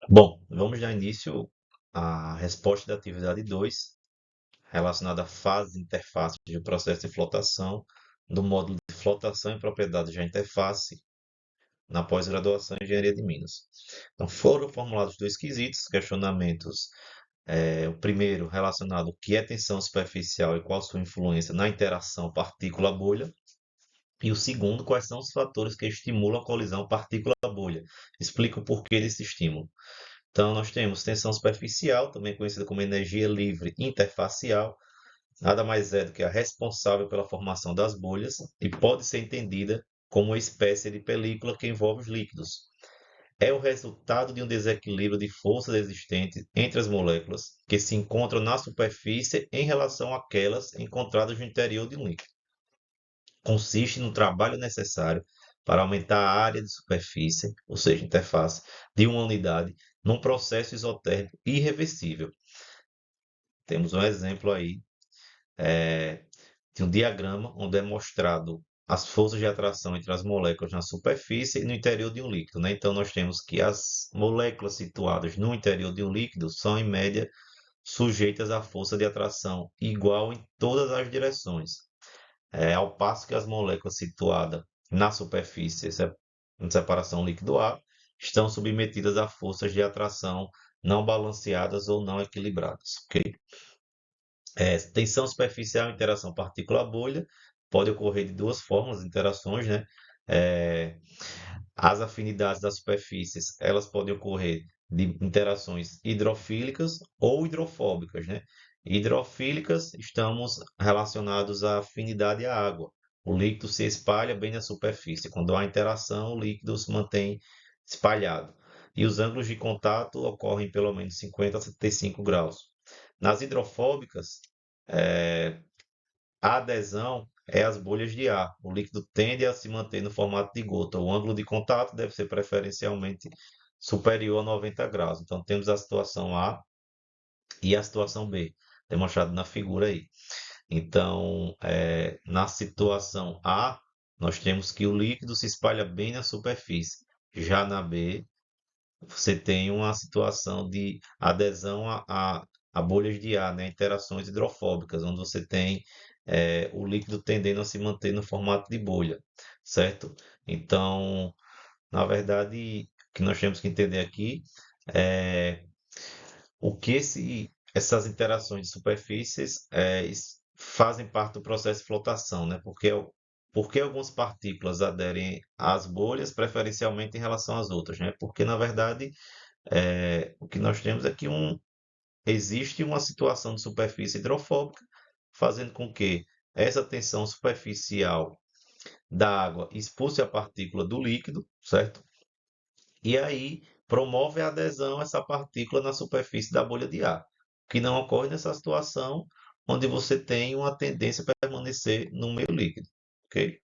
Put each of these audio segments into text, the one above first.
Bom, vamos dar início à resposta da atividade 2, relacionada à fase e interface do processo de flotação, do módulo de flotação e propriedades da interface na pós-graduação em Engenharia de Minas. Então, foram formulados dois quesitos, questionamentos. O primeiro relacionado ao que é tensão superficial e qual sua influência na interação partícula-bolha. E o segundo, quais são os fatores que estimulam a colisão partícula-bolha. Explica o porquê desse estímulo. Então, nós temos tensão superficial, também conhecida como energia livre interfacial, nada mais é do que a responsável pela formação das bolhas e pode ser entendida como uma espécie de película que envolve os líquidos. É o resultado de um desequilíbrio de forças existentes entre as moléculas que se encontram na superfície em relação àquelas encontradas no interior de um líquido. Consiste no trabalho necessário para aumentar a área de superfície, ou seja, interface, de uma unidade num processo isotérmico irreversível. Temos um exemplo aí de um diagrama onde é mostrado as forças de atração entre as moléculas na superfície e no interior de um líquido, né? Então, nós temos que as moléculas situadas no interior de um líquido são, em média, sujeitas à força de atração igual em todas as direções, ao passo que as moléculas situadas na superfície, em separação líquido-ar, estão submetidas a forças de atração não balanceadas ou não equilibradas. Ok? Tensão superficial e interação partícula-bolha pode ocorrer de duas formas, interações, né? É, as afinidades das superfícies, elas podem ocorrer de interações hidrofílicas ou hidrofóbicas, né? Hidrofílicas, estamos relacionados à afinidade à água. O líquido se espalha bem na superfície. Quando há interação, o líquido se mantém espalhado. E os ângulos de contato ocorrem pelo menos 50 a 75 graus. Nas hidrofóbicas, é, a adesão é as bolhas de ar. O líquido tende a se manter no formato de gota. O ângulo de contato deve ser preferencialmente superior a 90 graus. Então, temos a situação A e a situação B, demonstrado na figura aí. Então, na situação A, nós temos que o líquido se espalha bem na superfície. Já na B, você tem uma situação de adesão a bolhas de ar, né? Interações hidrofóbicas, onde você tem o líquido tendendo a se manter no formato de bolha, certo? Então, na verdade, o que nós temos que entender aqui é o que essas interações de superfícies fazem parte do processo de flotação, né? Porque algumas partículas aderem às bolhas preferencialmente em relação às outras, né? Porque, na verdade, o que nós temos é que existe uma situação de superfície hidrofóbica, fazendo com que essa tensão superficial da água expulse a partícula do líquido, certo? E aí promove a adesão a essa partícula na superfície da bolha de ar, que não ocorre nessa situação onde você tem uma tendência a permanecer no meio líquido, ok?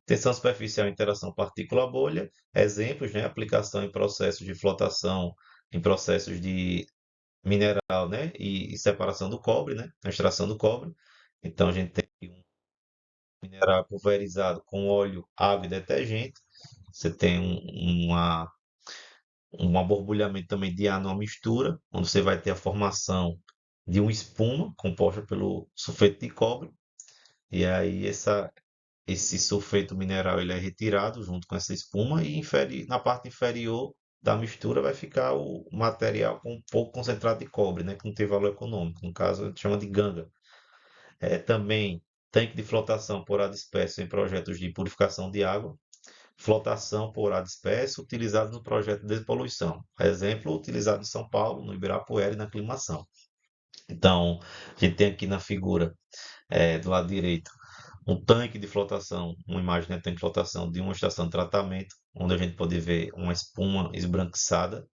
Tensão superficial, interação partícula-bolha, exemplos, né? Aplicação em processos de flotação, em processos de mineral, né? E separação do cobre, né? A extração do cobre. Então a gente tem um mineral pulverizado com óleo, água e detergente. Você tem um aborbulhamento também de ar numa mistura, onde você vai ter a formação de uma espuma composta pelo sulfeto de cobre. E aí esse sulfeto mineral ele é retirado junto com essa espuma e na parte inferior da mistura vai ficar o material com um pouco concentrado de cobre, né, que não tem valor econômico. No caso, a gente chama de ganga. Também tanque de flotação por ar disperso em projetos de purificação de água, flotação por ar disperso utilizado no projeto de despoluição. Exemplo, utilizado em São Paulo, no Ibirapuera e na Aclimação. Então, a gente tem aqui na figura, do lado direito, um tanque de flotação, uma imagem de tanque de flotação de uma estação de tratamento, onde a gente pode ver uma espuma esbranquiçada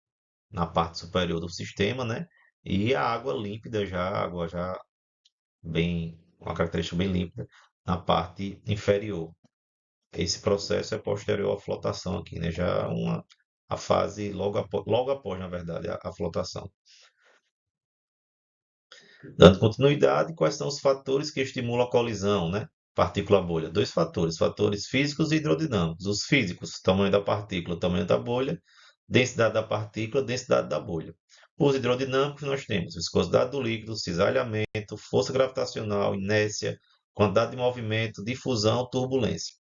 na parte superior do sistema, né? E a água límpida já, a água já bem, uma característica bem límpida na parte inferior. Esse processo é posterior à flotação aqui, né? Já a fase logo após, na verdade, a flotação. Dando continuidade, quais são os fatores que estimulam a colisão, né? Partícula-bolha. Dois fatores físicos e hidrodinâmicos. Os físicos, tamanho da partícula, tamanho da bolha. densidade da partícula, densidade da bolha. Os hidrodinâmicos nós temos viscosidade do líquido, cisalhamento, força gravitacional, inércia, quantidade de movimento, difusão, turbulência.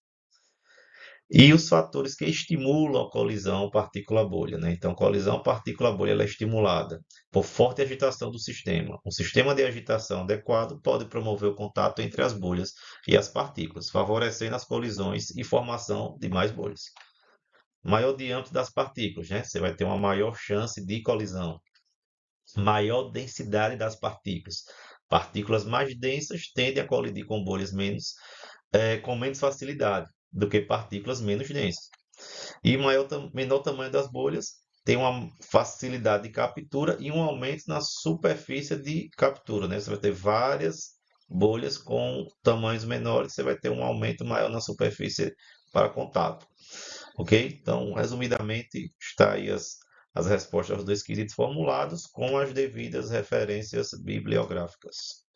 E os fatores que estimulam a colisão partícula-bolha, né? Então, colisão partícula-bolha ela é estimulada por forte agitação do sistema. Um sistema de agitação adequado pode promover o contato entre as bolhas e as partículas, favorecendo as colisões e formação de mais bolhas. Maior diâmetro das partículas, né? Você vai ter uma maior chance de colisão. Maior densidade das partículas. Partículas mais densas tendem a colidir com bolhas com menos facilidade do que partículas menos densas. E menor tamanho das bolhas tem uma facilidade de captura e um aumento na superfície de captura, né? Você vai ter várias bolhas com tamanhos menores, você vai ter um aumento maior na superfície para contato. Ok? Então, resumidamente, está aí as respostas aos dois quesitos formulados com as devidas referências bibliográficas.